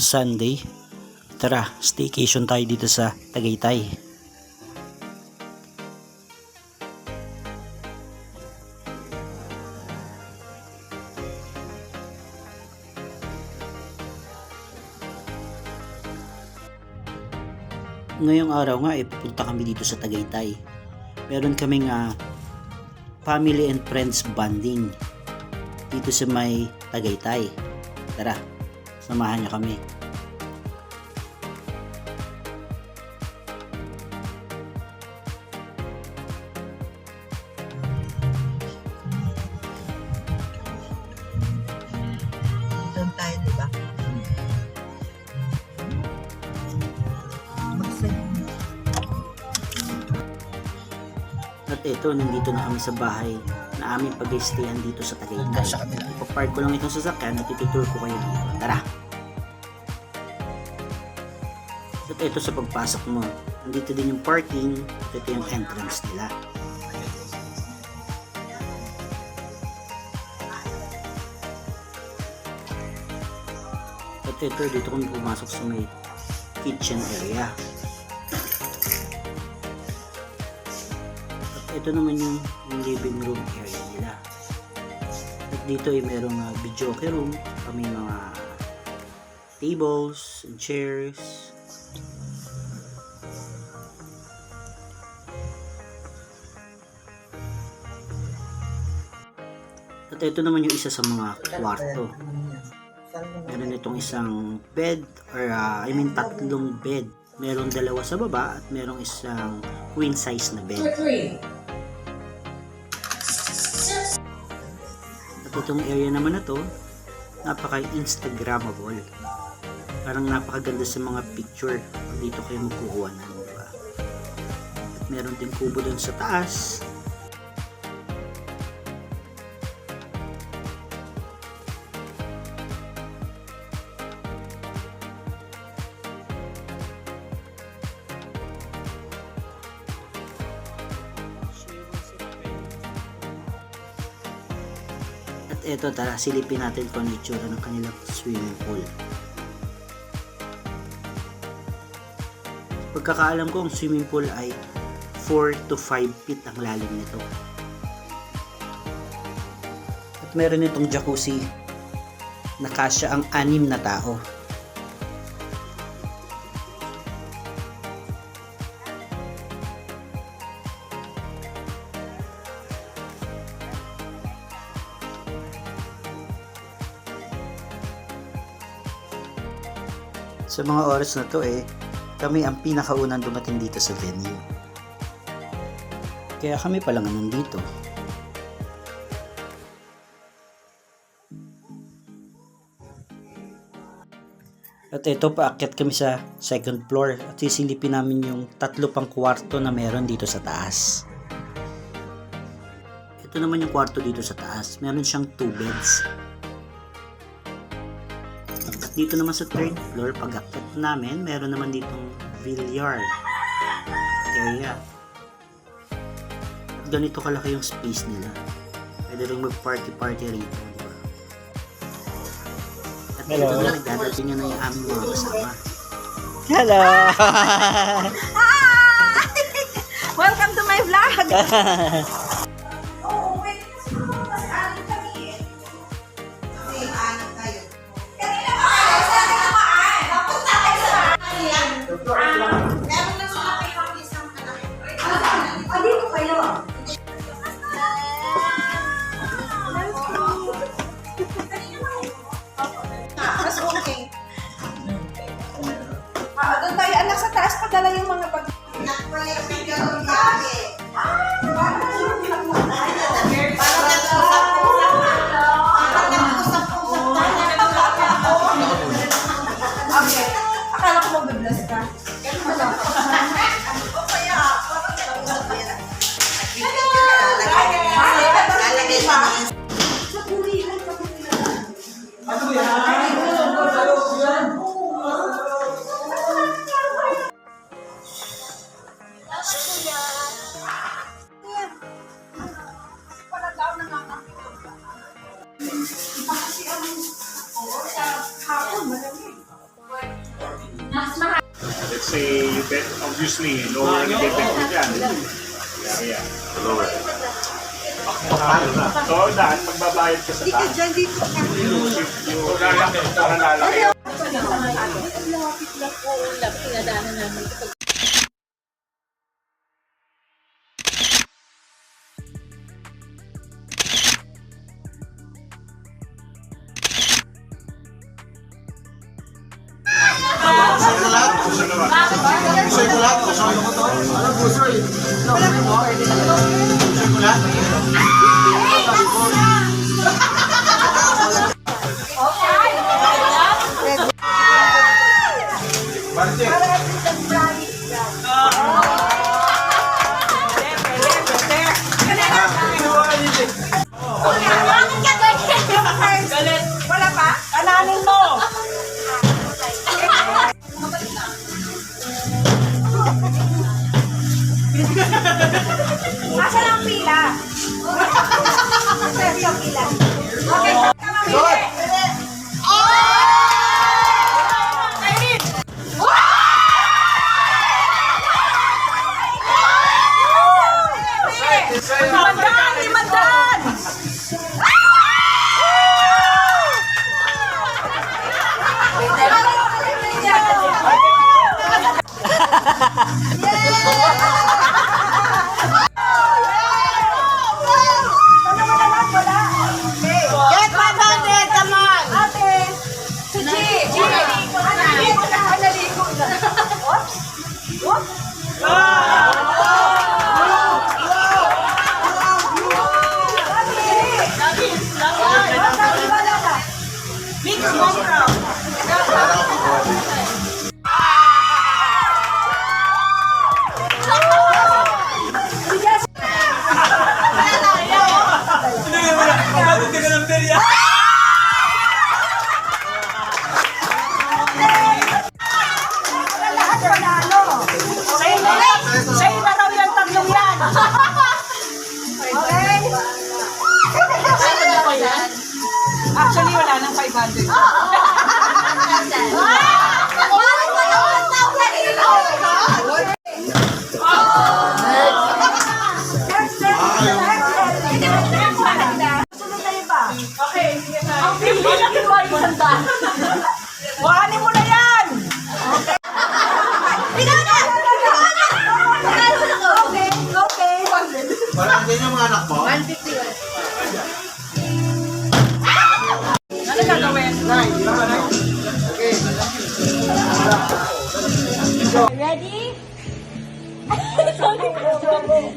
Sunday. Tara, staycation tayo dito sa Tagaytay. Ngayong araw nga pupunta kami dito sa Tagaytay. Meron kaming family and friends bonding dito sa may Tagaytay. Tara, samahan niyo kami. Doon tayo, di ba? At ito, nandito na kami sa bahay na aming pag-stayan dito sa Tagaytay. Ipapark ko lang itong sasakyan at itutur ko kayo dito. Tara! At ito sa pagpasok mo, nandito din yung parking at ito yung entrance nila. At ito, dito kami pumasok sa may kitchen area. Ito naman yung living room area nila. At dito ay merong videoke room, kami mga tables and chairs. At ito naman yung isa sa mga kwarto. Meron itong isang bed or tatlong bed. Merong dalawa sa baba at merong isang queen size na bed. At itong area naman na to, napaka-instagrammable. Parang napakaganda sa mga picture pag dito kayo magkukuha ng diba? At meron din kubo dun sa taas. Ito, tara, silipin natin kung ano itsura ng kanilang swimming pool. Pagkakaalam ko, ang swimming pool ay 4 to 5 feet ang lalim nito. At meron itong jacuzzi na kasya ang 6 na tao. Sa mga oras na to kami ang pinakaunang dumating dito sa venue. Kaya kami pa lang nandito. At ito, paakyat kami sa second floor at sisilipin namin yung 3 pang kwarto na meron dito sa taas. Ito naman yung kwarto dito sa taas. Meron siyang 2 beds. Dito naman sa third floor, pag-akyat namin, meron naman ditong billiard area. At ganito kalaki yung space nila. Pwede rin mag-party rito. Diba? At dito na nagdadating na yung aming mga kasama. Hello! Welcome to my vlog! Doon tayo anak sa taas, padala yung mga bag. Okay. Akala ko mag-bless ka. say, you bet, obviously, lower ang bet mo dyan. Yeah. Lower. So, dahil magbabayad ka sa Dito taas. dyan, dito ka. Yung lalaki, para lalaki. Lapit lang po, pinadaanan namin. Wala pa? Kananin mo! Asa lang pila? Asa lang pila? Okay, Limandan! Get 100, come on! Ate! Si G! Naligo na! Oops! Oops! Mix mo bro! Lahat panalo! Sa'yo na raw yung tatlong yan! Okay? Actually, wala nang 500. Okay, sige na. Ang pili na kinuha yung sanda. Buhanin mo na yan! Okay, okay. Parang din yung mga anak mo? Ano gagawin? Ready?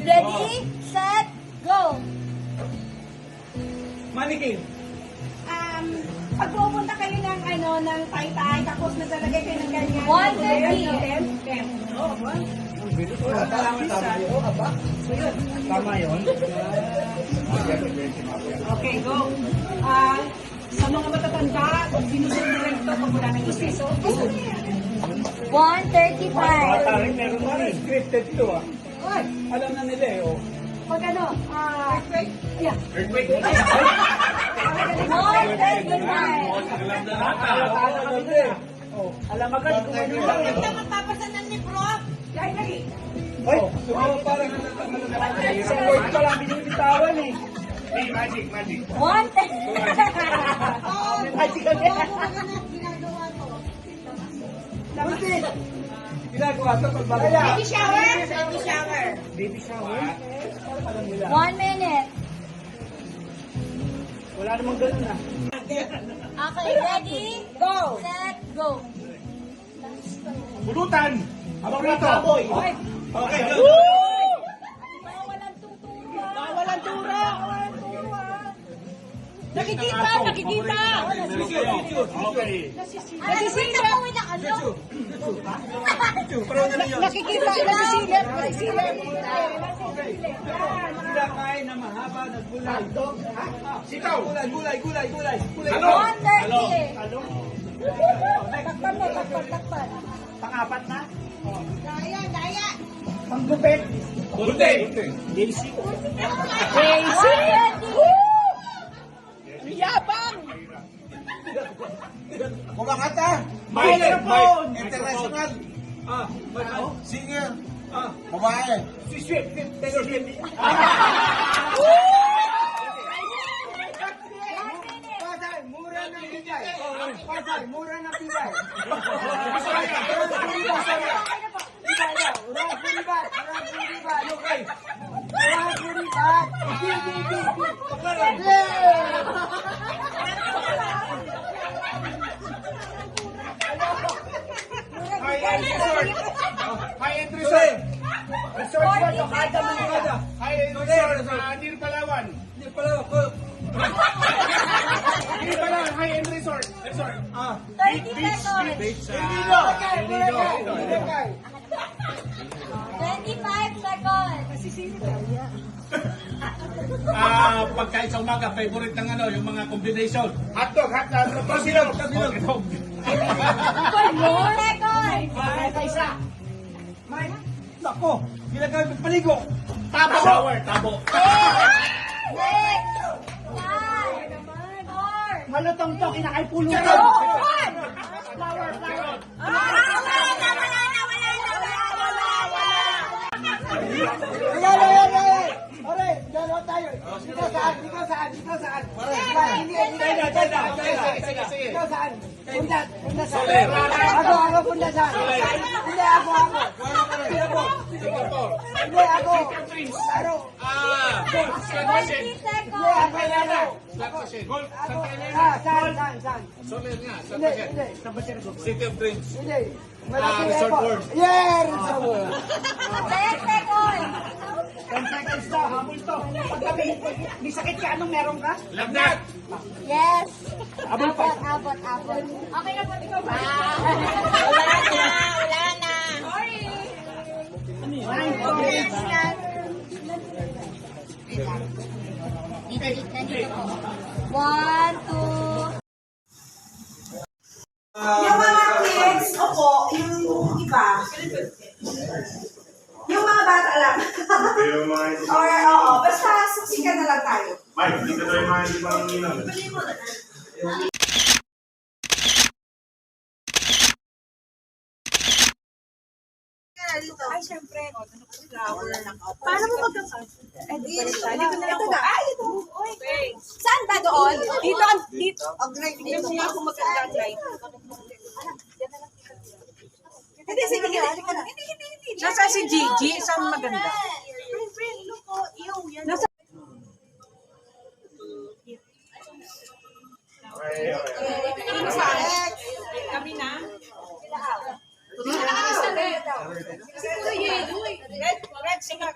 Ready, set, go! Pag pupunta kayo ng ng Taytay, tapos nasalagay kayo ng ganyan. 130. Tama yun. Okay, go. Sa mga matatanda, pag binusog na rin ito, pag wala ng isiso, 135. Tarik meron na rin. Scripted to ah. Alam na nila eh. Oh. pag yeah. 135. Alam agad kung ano yun. Ito magpapasanan ni Prof. Dahil lagi. Hoy, parang sa court pa lang binibitawan eh. Magic. 110. Magic kami. Ginagawa ito pag bago. Baby shower? Baby shower. Baby shower? Alam nila. 1 minute. Wala namang ganun ah. Okay, ready? Go. Set, go. Bulutan! Abang rito! Okay, go. Walang tuturo. Walang tura. Walang tura. Nakikita. Okay. Wait na ano? Nakikita. Nagsisilip. Sila kain na mahaba, naggulay. Sitaw! Gulay. 130. Takpan mo. Takpan. Pang-apat na? Daya. Panggupit. Bunting! Daisy. Yabang. Kumakata. Microphone! International. Singer. Babae. Sweet. Taylor Swift. Pasay, mura ng bigay. Pasay, mura ng bigay. High-end resort. Resort ba ito? Kada mga kada. High-end resort. Near Palawan. Near Palawan. Near Palawan. High-end resort. Resort. 30 seconds. Beach, 25 seconds. Pagkain sa umaga, favorite ng ano, yung mga combination. Hotdog. Pasilog. 4 seconds. Nako, ginagamit paligo. Tabo! Shower, tabo. 6 5 4 Malutong to, kinakain pulo to. Wala na. Ore, dalawa tayo. Ikaw saan? Ikaw saan? Punta saan? Ako, punta saan? Hindi, ako. Hindi, ako. Laro. 20 seconds. Saan? Soler nga, Hindi. City of Dreams. Hindi. Malaki Resort ako. World. Yeah, Resort World. 10 seconds. 10 seconds na, habol to. Pagka may sakit ka, anong meron ka? Lagnat! Yes. Abot pa. Abot. Okay na po. Wala na. Sorry. Dito. 1, 2. Yung mga kids, opo, yung iba, yung mga bata lang. Yung mga hindi Or, oo, basta suksikan na lang tayo. Mike, dito tayo mga hindi pang ininom. Ay, syempre. Flower na ako. Paano mo mag- Dito na lang po. Ay, ito. Saan ba doon? Dito. Dito nga ako maganda ang light. Hindi, sige. Hindi. Nasa si Gigi, saan maganda? Friend, look po. Yan. Kami na. Red, sige.